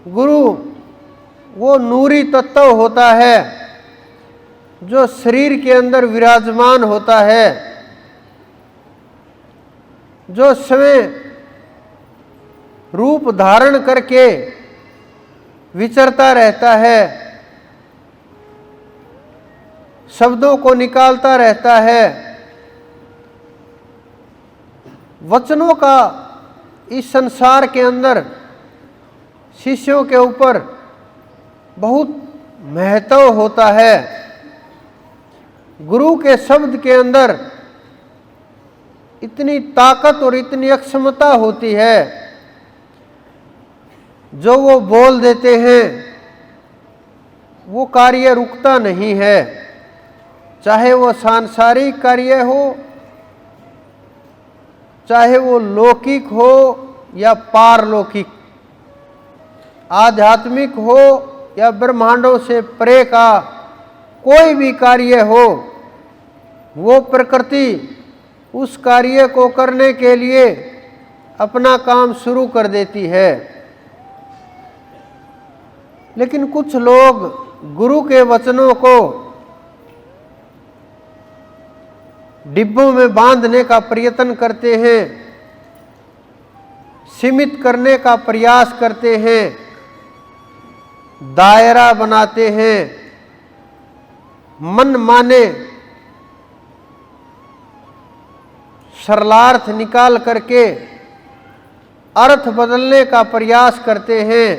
गुरु वो नूरी तत्व होता है जो शरीर के अंदर विराजमान होता है, जो स्वयं रूप धारण करके विचरता रहता है, शब्दों को निकालता रहता है। वचनों का इस संसार के अंदर शिष्यों के ऊपर बहुत महत्व होता है। गुरु के शब्द के अंदर इतनी ताकत और इतनी अक्षमता होती है, जो वो बोल देते हैं वो कार्य रुकता नहीं है, चाहे वो सांसारिक कार्य हो, चाहे वो लौकिक हो या पारलौकिक, आध्यात्मिक हो या ब्रह्मांडों से परे का कोई भी कार्य हो, वो प्रकृति उस कार्य को करने के लिए अपना काम शुरू कर देती है। लेकिन कुछ लोग गुरु के वचनों को डिब्बों में बांधने का प्रयत्न करते हैं, सीमित करने का प्रयास करते हैं, दायरा बनाते हैं, मन माने सरलार्थ निकाल करके अर्थ बदलने का प्रयास करते हैं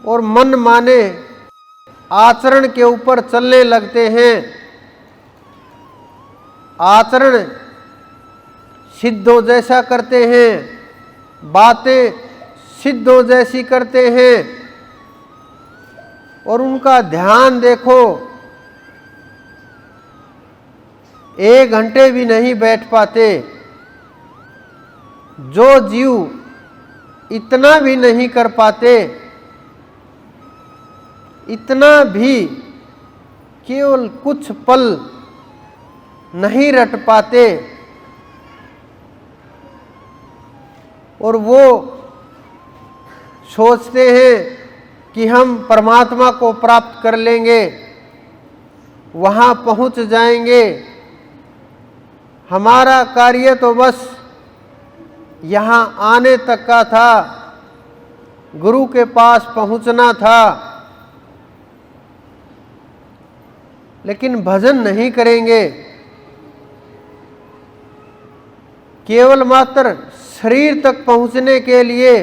और मन माने आचरण के ऊपर चलने लगते हैं। आचरण सिद्धों जैसा करते हैं, बातें सिद्धों जैसी करते हैं, और उनका ध्यान देखो 1 घंटे भी नहीं बैठ पाते। जो जीव इतना भी नहीं कर पाते, इतना भी केवल कुछ पल नहीं रट पाते, और वो सोचते हैं कि हम परमात्मा को प्राप्त कर लेंगे, वहाँ पहुँच जाएंगे, हमारा कार्य तो बस यहाँ आने तक का था, गुरु के पास पहुँचना था। लेकिन भजन नहीं करेंगे, केवल मात्र शरीर तक पहुँचने के लिए,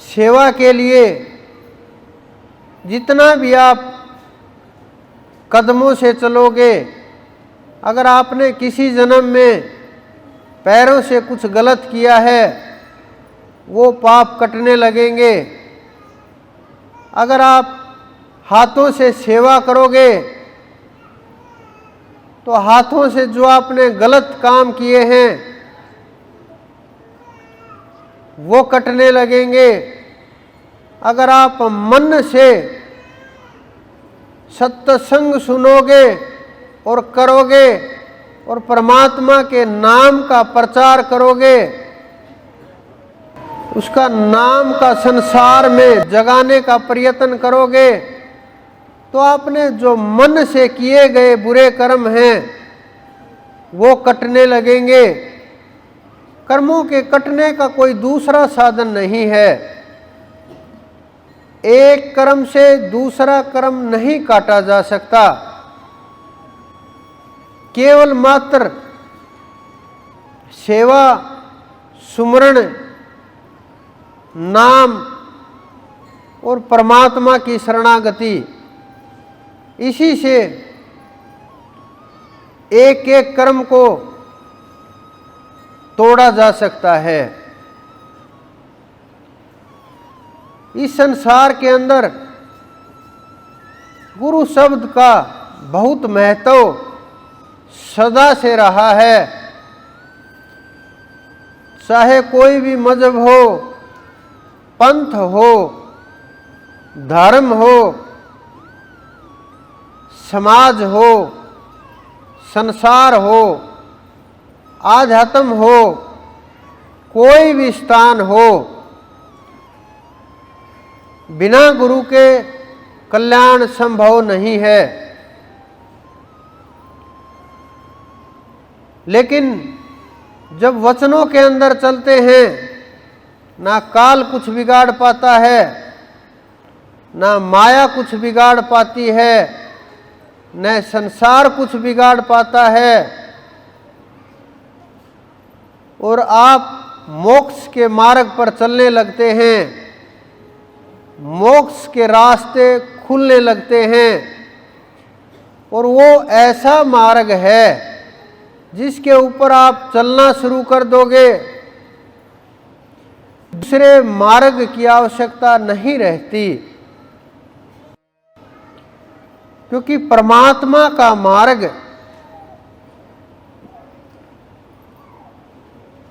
सेवा के लिए जितना भी आप कदमों से चलोगे, अगर आपने किसी जन्म में पैरों से कुछ गलत किया है, वो पाप कटने लगेंगे। अगर आप हाथों से सेवा करोगे, तो हाथों से जो आपने गलत काम किए हैं वो कटने लगेंगे। अगर आप मन से सत्संग सुनोगे और करोगे और परमात्मा के नाम का प्रचार करोगे, उसका नाम का संसार में जगाने का प्रयत्न करोगे, तो आपने जो मन से किए गए बुरे कर्म हैं वो कटने लगेंगे। कर्मों के कटने का कोई दूसरा साधन नहीं है। एक कर्म से दूसरा कर्म नहीं काटा जा सकता। केवल मात्र सेवा, सुमरण, नाम और परमात्मा की शरणागति, इसी से एक एक कर्म को तोड़ा जा सकता है। इस संसार के अंदर गुरु शब्द का बहुत महत्व सदा से रहा है। चाहे कोई भी मजहब हो, पंथ हो, धर्म हो, समाज हो, संसार हो, आध्यात्म हो, कोई भी स्थान हो, बिना गुरु के कल्याण संभव नहीं है। लेकिन जब वचनों के अंदर चलते हैं, ना काल कुछ बिगाड़ पाता है, ना माया कुछ बिगाड़ पाती है, न संसार कुछ बिगाड़ पाता है, और आप मोक्ष के मार्ग पर चलने लगते हैं, मोक्ष के रास्ते खुलने लगते हैं। और वो ऐसा मार्ग है जिसके ऊपर आप चलना शुरू कर दोगे, दूसरे मार्ग की आवश्यकता नहीं रहती, क्योंकि परमात्मा का मार्ग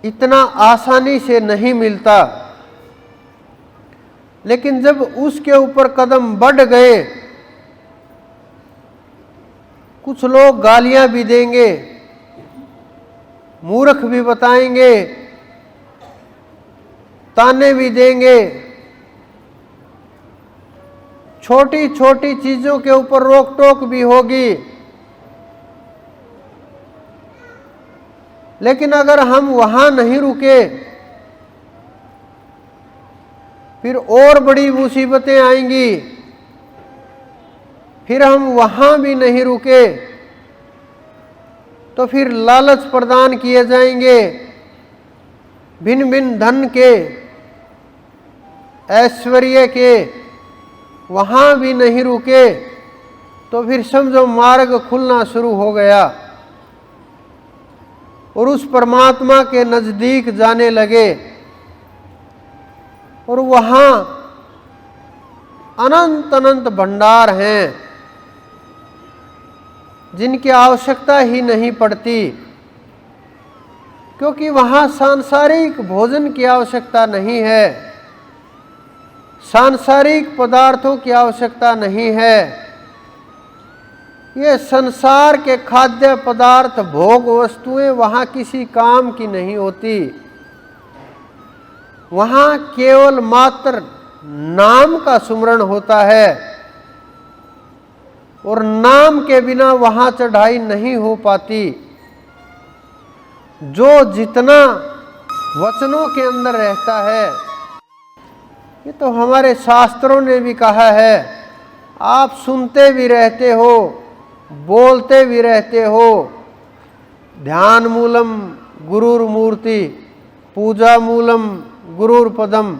इतना आसानी से नहीं मिलता। लेकिन जब उसके ऊपर कदम बढ़ गए, कुछ लोग गालियां भी देंगे, मूर्ख भी बताएंगे, ताने भी देंगे, छोटी छोटी चीजों के ऊपर रोक टोक भी होगी। लेकिन अगर हम वहां नहीं रुके, फिर और बड़ी मुसीबतें आएंगी। फिर हम वहां भी नहीं रुके तो फिर लालच प्रदान किए जाएंगे, भिन्न भिन्न धन के, ऐश्वर्य के। वहां भी नहीं रुके तो फिर समझो मार्ग खुलना शुरू हो गया और उस परमात्मा के नजदीक जाने लगे। और वहां अनंत अनंत भंडार हैं जिनकी आवश्यकता ही नहीं पड़ती, क्योंकि वहां सांसारिक भोजन की आवश्यकता नहीं है, सांसारिक पदार्थों की आवश्यकता नहीं है। ये संसार के खाद्य पदार्थ, भोग वस्तुएं वहां किसी काम की नहीं होती। वहां केवल मात्र नाम का सुमरण होता है, और नाम के बिना वहां चढ़ाई नहीं हो पाती। जो जितना वचनों के अंदर रहता है, ये तो हमारे शास्त्रों ने भी कहा है। आप सुनते भी रहते हो, बोलते भी रहते हो। ध्यान मूलम गुरुर मूर्ति, पूजा मूलम गुरुर पदम,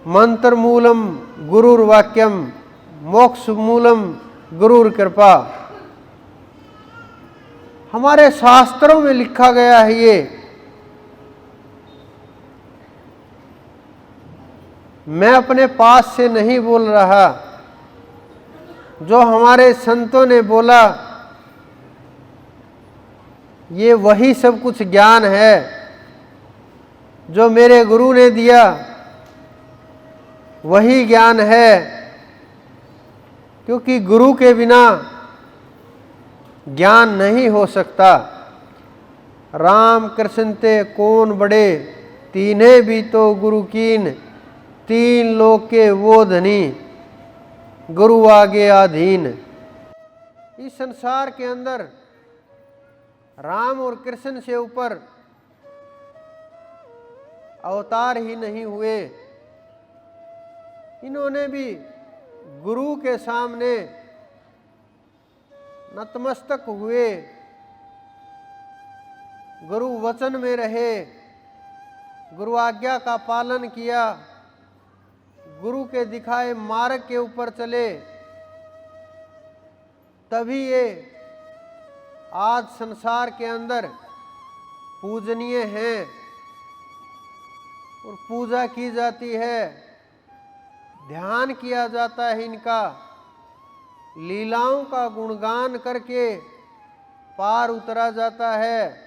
मंत्र मूलम गुरुर वाक्यम, मोक्ष मूलम गुरुर कृपा। हमारे शास्त्रों में लिखा गया है ये। मैं अपने पास से नहीं बोल रहा, जो हमारे संतों ने बोला ये वही सब कुछ ज्ञान है जो मेरे गुरु ने दिया, वही ज्ञान है। क्योंकि गुरु के बिना ज्ञान नहीं हो सकता। राम कृष्ण ते कौन बड़े, तीन्हे भी तो गुरु कीन, तीन लोक के वो धनी, गुरु आगे आधीन। इस संसार के अंदर राम और कृष्ण से ऊपर अवतार ही नहीं हुए। इन्होंने भी गुरु के सामने नतमस्तक हुए, गुरु वचन में रहे, गुरु आज्ञा का पालन किया, गुरु के दिखाए मार्ग के ऊपर चले। तभी ये आज संसार के अंदर पूजनीय हैं और पूजा की जाती है, ध्यान किया जाता है इनका। लीलाओं का गुणगान करके पार उतरा जाता है।